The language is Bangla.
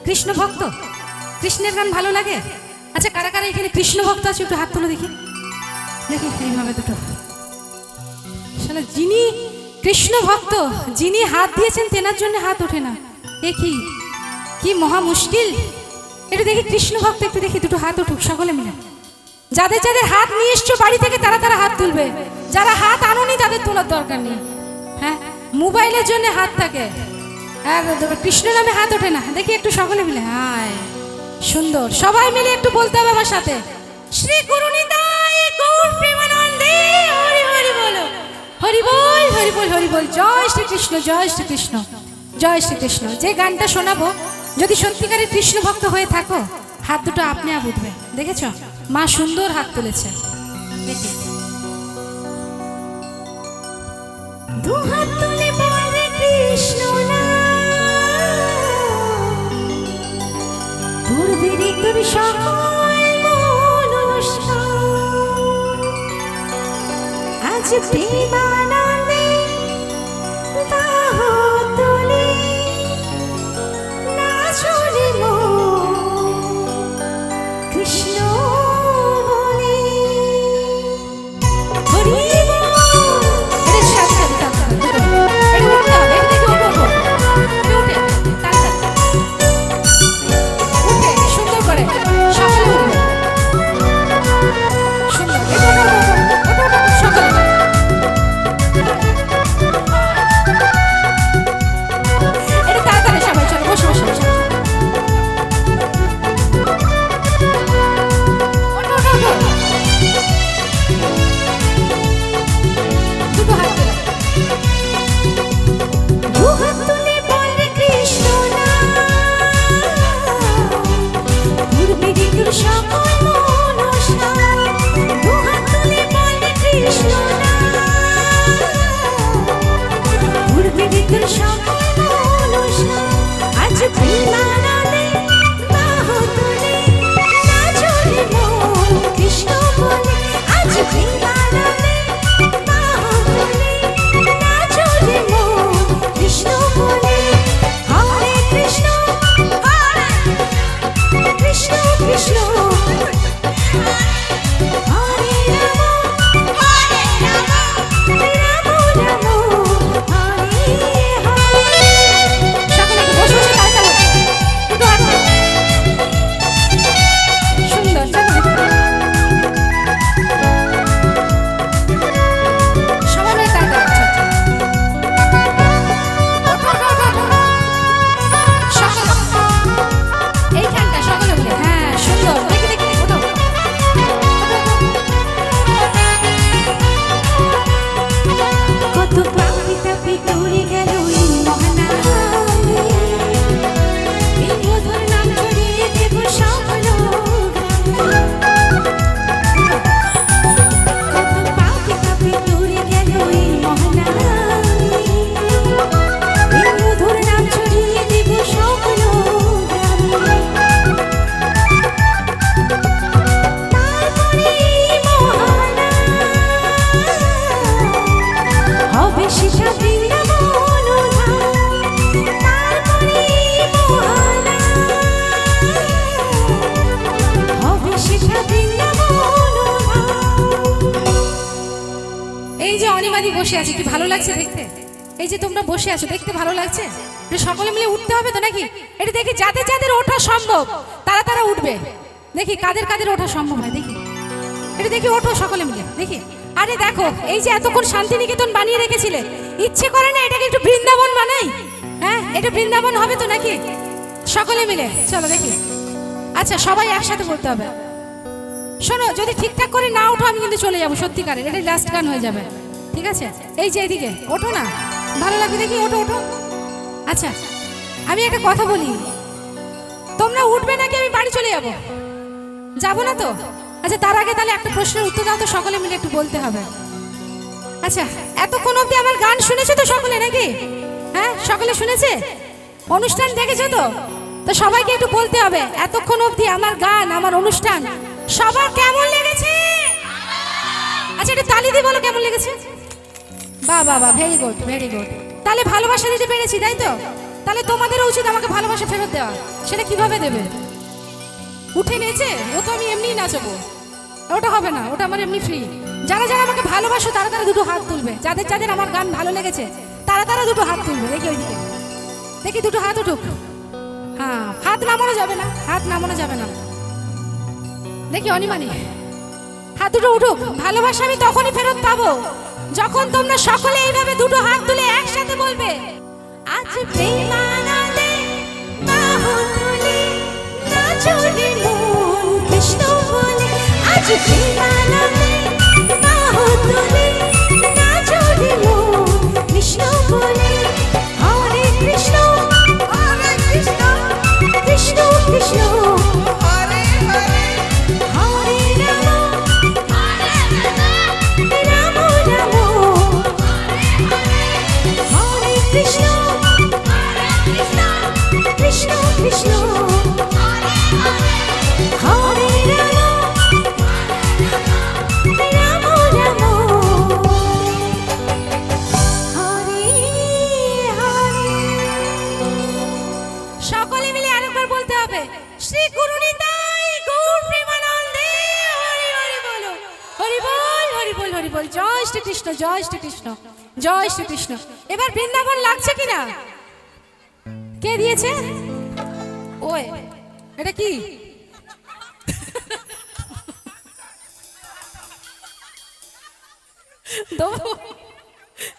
কৃষ্ণ ভক্ত? কৃষ্ণের গান ভালো লাগে? আচ্ছা, কারা কারা এখানে কৃষ্ণ ভক্ত আছে একটু হাত তুলো দেখি। দেখি এইভাবে দুটো। শালা যিনি কৃষ্ণ ভক্ত, যিনি হাত দিয়েছেন তেনার জন্য হাত ওঠে না, এ কি মহা মুশকিল। একটু দেখি কৃষ্ণ ভক্ত, একটু দেখি দুটো হাত উঠুক সকলে মিলে। যাদের যাদের হাত নিয়ে এসছো বাড়ি থেকে তারা তারা হাত তুলবে, যারা হাত আনোনি তাদের তোলার দরকার নেই। হ্যাঁ, মোবাইলের জন্য হাত থাকে, আর কৃষ্ণ নামে হাত ওঠে না। দেখি একটু সকলে মিলে। হায় সুন্দর, সবাই মিলে একটু বলতে হবে আমার সাথে, শ্রী গুরু নিতাই গৌর প্রেমানন্দে হরি হরি বলো, হরি বল হরি বল হরি বল। জয় শ্রীকৃষ্ণ, জয় শ্রীকৃষ্ণ, জয় শ্রীকৃষ্ণ। যে গানটা শোনাবো, যদি সত্যিকারের কৃষ্ণ ভক্ত হয়ে থাকো হাত দুটো আপনি আপ উঠবে। দেখেছো মা সুন্দর হাত তুলেছে, দেখি দু হাত তুলে বলে কৃষ্ণ তোর সকল মনুষ্যান আজ প্রেমানন্দে বাহ তুলে নাচরে কৃষ্ণ বলে। হরি বসে আছি, কি ভালো লাগছে দেখতে। এই যে তোমরা বসে আছো দেখতে ভালো লাগছে। সকলে মিলে উঠতে হবে তো নাকি? এটা দেখি যাদের যাদের ওঠা সম্ভব তারা তারা উঠবে। দেখি কাদের কাদের ওঠা সম্ভব হয়, দেখি এটা দেখি, ওঠো সকলে মিলে দেখি। আরে দেখো, এই যে এতক্ষণ শান্তিনিকেতন বানিয়ে রেখেছিলে, ইচ্ছে করে না এটাকে একটু বৃন্দাবন বানাই? হ্যাঁ, এটা বৃন্দাবন হবে তো নাকি? সকলে মিলে চলো দেখি। আচ্ছা, সবাই একসাথে বলতে হবে। শোনো, যদি ঠিকঠাক করে না ওঠো আমি কিন্তু চলে যাবো সত্যিকারের, এটা লাস্ট গান হয়ে যাবে, ঠিক আছে? এই যে এদিকে ওঠো না, ভালো লাগবে দেখি, ওঠো ওঠো। আচ্ছা, আমি একটা কথা বলি, তোমরা উঠবে নাকি আমি বাড়ি চলে যাবো? যাবো না তো? আচ্ছা, তার আগে তাহলে একটা প্রশ্নের উত্তর দাও তো, সকলে মিলে একটু বলতে হবে। আচ্ছা, এতক্ষণ অবধি আমার গান শুনেছো তো সকলে নাকি? হ্যাঁ, সকলে শুনেছে? অনুষ্ঠান দেখেছো তো? তো সবাইকে একটু বলতে হবে, এতক্ষণ অবধি আমার গান, আমার অনুষ্ঠান সবার কেমন লেগেছে? আচ্ছা, একটু তালি দিয়ে বলো কেমন লেগেছে। বাহ বাহ বাহ, ভেরি গুড ভেরি গুড। তাহলে ভালোবাসা দিতে পেরেছি, তাই তো? তাহলে তোমাদেরও উচিত আমাকে ভালোবাসা ফেরত দেওয়া। সেটা কিভাবে দেবে? উঠে নিয়েছে ও তো আমি এমনিই নাচবো, ওটা হবে না, ওটা আমার এমনি ফ্রি। যারা যারা আমাকে ভালোবাসো তারা তারা দুটো হাত তুলবে, যাদের যাদের আমার গান ভালো লেগেছে তারা তারা দুটো হাত তুলবে। দেখি ওইদিকে, দেখি দুটো হাত উঠুক। হ্যাঁ, হাত নামানো যাবে না, হাত নামানো যাবে না। দেখি অনিমানি হাত দুটো উঠুক। ভালোবাসা আমি তখনই ফেরত পাবো যখন তোমরা সকলে এইভাবে দুটো হাত তুলে একসাথে বলবে, আজ প্রেমানন্দে বাহু তুলে নাচো রে মন কৃষ্ণ বলে। আজ প্রেমানন্দে বাহু তুলে নাচো রে মন কৃষ্ণ বলে। হরে কৃষ্ণ হরে কৃষ্ণ কৃষ্ণ কৃষ্ণ হরে হরে, হরে রাম হরে রাম, রাম রাম হরে হরে, হরে কৃষ্ণ কৃষ্ণ কৃষ্ণ হরে হরে, হরে রাম রাম রাম হরে হরে। সকলে মিলে আরেকবার বলতে হবে, শ্রী গুরু নিতাই গৌর প্রেমানন্দে হরি হরি বলো, হরি বল হরি বল হরি বল। জয় শ্রীকৃষ্ণ জয় শ্রীকৃষ্ণ জয় শ্রীকৃষ্ণ। এবার বৃন্দাবন লাগছে কিনা? কে দিয়েছে? ওই এটা কি? দেবো?